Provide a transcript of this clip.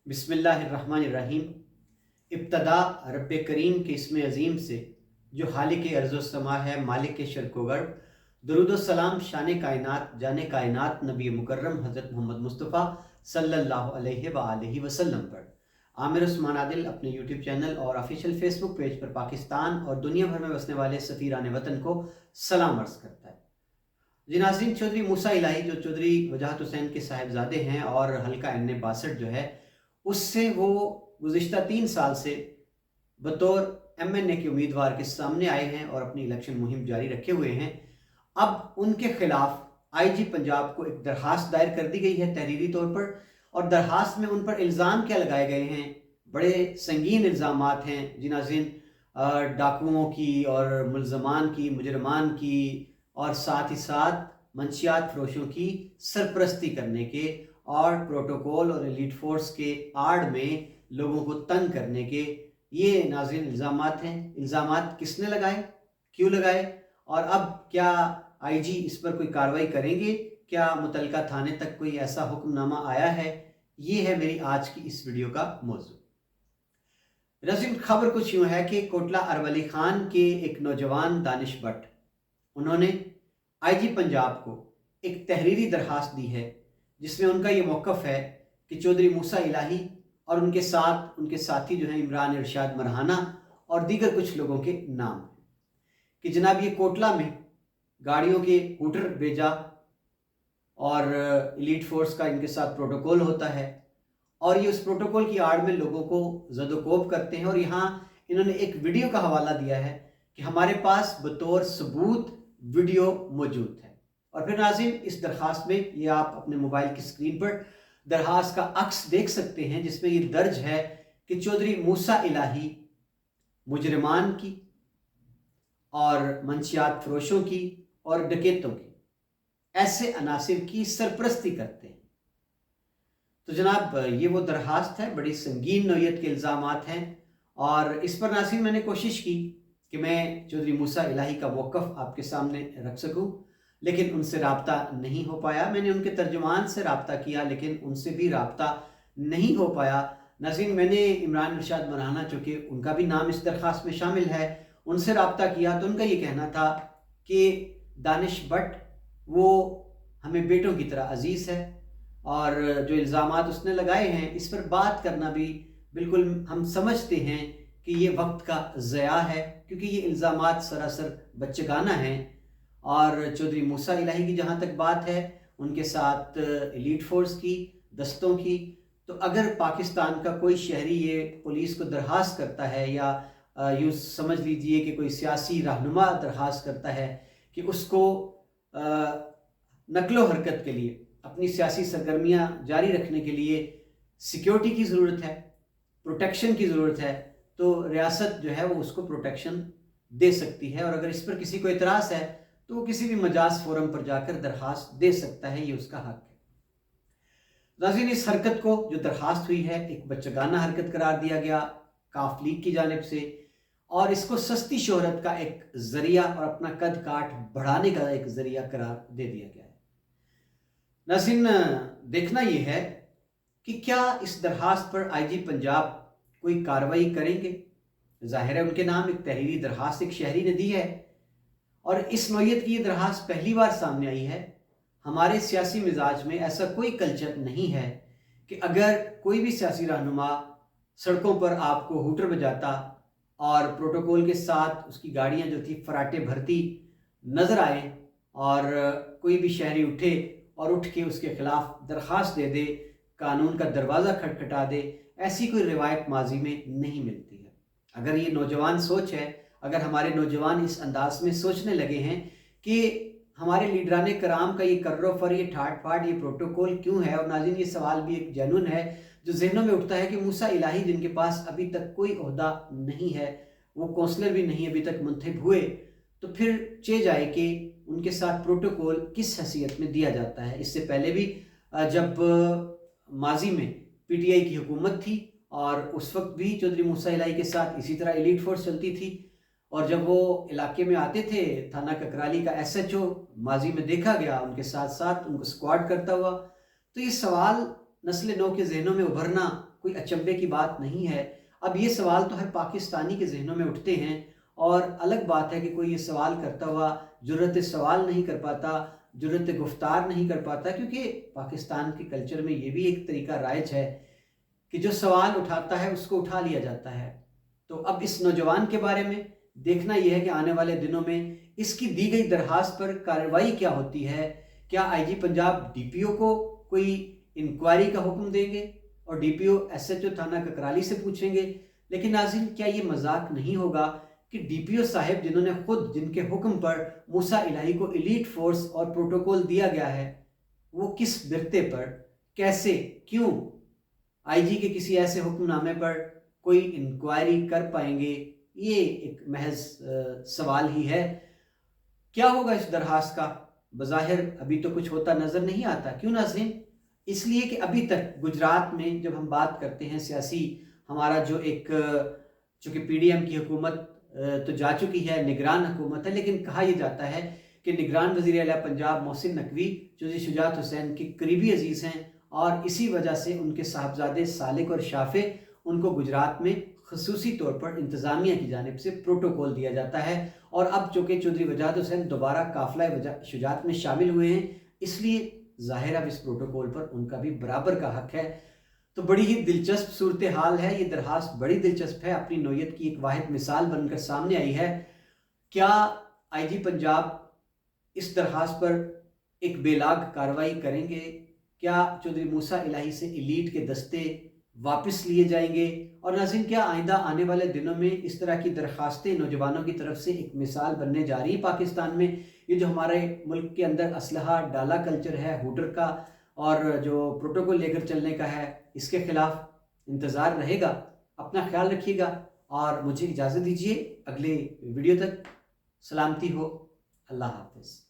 बिस्मिल्लाहिर्रहमानिर्रहीम। इब्तदा रब करीम के इसम अज़ीम से जो हालिक अर्ज़ व समा है, मालिक शर्क़ व गर्ब। दुरूद व सलाम शान कायनात जाने कायनात नबी मुकर्रम हज़रत मोहम्मद मुस्तफ़ा सल्लल्लाहु अलैहि व आलिहि वसल्लम पर। आमिर उस्मान आदिल अपने यूट्यूब चैनल और ऑफिशियल फेसबुक पेज पर पाकिस्तान और दुनिया भर में बसने वाले सफ़ीरान वतन को सलाम अर्ज़ करता है। जी नाज़रीन, चौधरी मूसा इलाही जो चौधरी वजाहत हुसैन के साहिबजादे हैं और हल्का NA 62 जो है, उससे वो गुज़िश्ता 3 साल से बतौर MNA के उम्मीदवार के सामने आए हैं और अपनी इलेक्शन मुहिम जारी रखे हुए हैं। अब उनके खिलाफ IG पंजाब को एक दरखास्त दायर कर दी गई है तहरीरी तौर पर, और दरखास्त में उन पर इल्ज़ाम क्या लगाए गए हैं, बड़े संगीन इल्ज़ामात हैं जी नाज़रीन, डाकुओं की और मुल्ज़मान की, मुजरमान की, और साथ ही साथ मंशियात फरोशों की सरपरस्ती करने के और प्रोटोकॉल और एलीट फोर्स के आड़ में लोगों को तंग करने के, ये नाज़रीन इल्ज़ामात हैं। इल्ज़ामात किसने लगाए, क्यों लगाए, और अब क्या IG इस पर कोई कार्रवाई करेंगे, क्या मुतलका थाने तक कोई ऐसा हुक्मनामा आया है, ये है मेरी आज की इस वीडियो का मौजू। नाज़रीन, खबर कुछ यूँ है कि कोटला अरवली खान के एक नौजवान दानिश भट्ट, उन्होंने IG पंजाब को एक तहरीरी दरखास्त दी है जिसमें उनका ये मौक़िफ़ है कि चौधरी मूसा इलाही और उनके साथ उनके साथी जो हैं इमरान इरशाद मरहाना और दीगर कुछ लोगों के नाम हैं कि जनाब ये कोटला में गाड़ियों के हूटर भेजा और एलीट फोर्स का इनके साथ प्रोटोकॉल होता है, और ये उस प्रोटोकॉल की आड़ में लोगों को ज़दोकोब करते हैं। और यहाँ इन्होंने एक वीडियो का हवाला दिया है कि हमारे पास बतौर सबूत वीडियो मौजूद है। और फिर नाज़रीन, इस दरखास्त में ये आप अपने मोबाइल की स्क्रीन पर दरखास्त का अक्स देख सकते हैं जिसमें ये दर्ज है कि चौधरी मूसा इलाही मुजरमान की और मंशियात फरोशों की और डकैतों की, ऐसे अनासिर की सरपरस्ती करते हैं। तो जनाब, ये वो दरखास्त है, बड़ी संगीन नौयत के इल्ज़ामात हैं, और इस पर नाज़रीन मैंने कोशिश की कि मैं चौधरी मूसा इलाही का मौक़िफ़ आपके सामने रख सकूं, लेकिन उनसे राब्ता नहीं हो पाया। मैंने उनके तर्जुमान से राब्ता किया, लेकिन उनसे भी राब्ता नहीं हो पाया। नाज़रीन, मैंने इमरान इरशाद मरहाना, चूँकि उनका भी नाम इस दरखास्त में शामिल है, उनसे राब्ता किया तो उनका ये कहना था कि दानिश भट्ट वो हमें बेटों की तरह अजीज़ है, और जो इल्ज़ामात उसने लगाए हैं इस पर बात करना भी बिल्कुल हम समझते हैं कि ये वक्त का ज़या है, क्योंकि ये इल्ज़ामात सरासर बच्चेगाना हैं। और चौधरी मूसा इलाही की जहाँ तक बात है, उनके साथ एलीट फोर्स की, दस्तों की, तो अगर पाकिस्तान का कोई शहरी ये पुलिस को दरखास्त करता है, या यूँ समझ लीजिए कि कोई सियासी रहनुमा दरखास्त करता है कि उसको नकलो हरकत के लिए, अपनी सियासी सरगर्मियाँ जारी रखने के लिए सिक्योरिटी की ज़रूरत है, प्रोटेक्शन की ज़रूरत है, तो रियासत जो है वो उसको प्रोटेक्शन दे सकती है। और अगर इस पर किसी को इतराज़ है तो वो किसी भी मजाज फोरम पर जाकर दरखास्त दे सकता है, ये उसका हक है। नाज़रीन, इस हरकत को जो दरखास्त हुई है एक बच्चगाना हरकत करार दिया गया काफ लीग की जानिब से, और इसको सस्ती शोहरत का एक ज़रिया और अपना कद काठ बढ़ाने का एक ज़रिया करार दे दिया गया है। नाज़रीन, देखना यह है कि क्या इस दरखास्त पर IG पंजाब कोई कार्रवाई करेंगे। ज़ाहिर है उनके नाम एक तहरीरी दरखास्त एक शहरी ने दी है, और इस नौयत की ये दरखास्त पहली बार सामने आई है। हमारे सियासी मिजाज में ऐसा कोई कल्चर नहीं है कि अगर कोई भी सियासी रहनुमा सड़कों पर आपको हूटर बजाता और प्रोटोकॉल के साथ उसकी गाड़ियां जो थी फराटे भरती नज़र आए, और कोई भी शहरी उठे और उठ के उसके खिलाफ दरखास्त दे दे, कानून का दरवाज़ा खटखटा दे, ऐसी कोई रिवायत माजी में नहीं मिलती है। अगर ये नौजवान सोच है, अगर हमारे नौजवान इस अंदाज में सोचने लगे हैं कि हमारे लीडरान कराम का ये कर्रो फर, ये ठाट फाट, ये प्रोटोकॉल क्यों है, और नाज़रीन ये सवाल भी एक जेन्युइन है जो जहनों में उठता है कि मूसा इलाही जिनके पास अभी तक कोई ओहदा नहीं है, वो काउंसलर भी नहीं अभी तक मुंतखब हुए, तो फिर चे जाए कि उनके साथ प्रोटोकॉल किस हैसियत में दिया जाता है। इससे पहले भी जब माजी में PTI की हुकूमत थी, और उस वक्त भी चौधरी मूसा इलाही के साथ इसी तरह एलीट फोर्स चलती थी, और जब वो इलाके में आते थे, थाना ककराली का SHO माजी में देखा गया उनके साथ साथ उनको स्क्वाड करता हुआ। तो ये सवाल नस्ल नौ के जहनों में उभरना कोई अचंभे की बात नहीं है। अब ये सवाल तो हर पाकिस्तानी के जहनों में उठते हैं, और अलग बात है कि कोई ये सवाल करता हुआ जुर्रत सवाल नहीं कर पाता, जुर्रत गुफ्तार नहीं कर पाता, क्योंकि पाकिस्तान के कल्चर में ये भी एक तरीका राइज है कि जो सवाल उठाता है उसको उठा लिया जाता है। तो अब इस नौजवान के बारे में देखना यह है कि आने वाले दिनों में इसकी दी गई दरखास्त पर कार्रवाई क्या होती है। क्या आईजी पंजाब डीपीओ को कोई इंक्वायरी का हुक्म देंगे और डीपीओ एसएचओ थाना ककराली से पूछेंगे? लेकिन नाज़रीन, क्या ये मजाक नहीं होगा कि डीपीओ साहब जिन्होंने खुद, जिनके हुक्म पर मूसा इलाही को एलीट फोर्स और प्रोटोकॉल दिया गया है, वो किस बिरते पर, कैसे, क्यों आईजी के किसी ऐसे हुक्मनामे पर कोई इंक्वायरी कर पाएंगे? ये एक महज सवाल ही है। क्या होगा इस दरखास्त का? बज़ाहिर अभी तो कुछ होता नज़र नहीं आता। क्यों नाज़रीन? इसलिए कि अभी तक गुजरात में जब हम बात करते हैं सियासी, हमारा जो एक, चूँकि पीडीएम की हुकूमत तो जा चुकी है, निगरान हुकूमत है, लेकिन कहा यह जाता है कि निगरान वज़ीर आला पंजाब मोहसिन नकवी चौधरी शुजात हुसैन के करीबी अजीज़ हैं, और इसी वजह से उनके साहबजादे सालिक और शाफे, उनको गुजरात में खसूसी तौर पर इंतज़ामिया की जानिब से प्रोटोकॉल दिया जाता है। और अब चूँकि चौधरी वजाहत हुसैन दोबारा काफिला शुजात में शामिल हुए हैं, इसलिए ज़ाहिर अब इस प्रोटोकॉल पर उनका भी बराबर का हक है। तो बड़ी ही दिलचस्प सूरत हाल है। ये दरखास्त बड़ी दिलचस्प है, अपनी नौयत की एक वाहिद मिसाल बनकर सामने आई है। क्या आईजी पंजाब इस दरखास्त पर एक बेलाग कार्रवाई करेंगे? क्या चौधरी मूसा इलाही से एलीट के दस्ते वापस लिए जाएंगे? और नाज़रीन, क्या आइंदा आने वाले दिनों में इस तरह की दरखास्तें नौजवानों की तरफ से एक मिसाल बनने जा रही है पाकिस्तान में? ये जो हमारे मुल्क के अंदर असलहा डाला कल्चर है, हुडर का, और जो प्रोटोकॉल लेकर चलने का है, इसके खिलाफ इंतज़ार रहेगा। अपना ख्याल रखिएगा और मुझे इजाज़त दीजिए। अगले वीडियो तक सलामती हो। अल्लाह हाफ़िज़।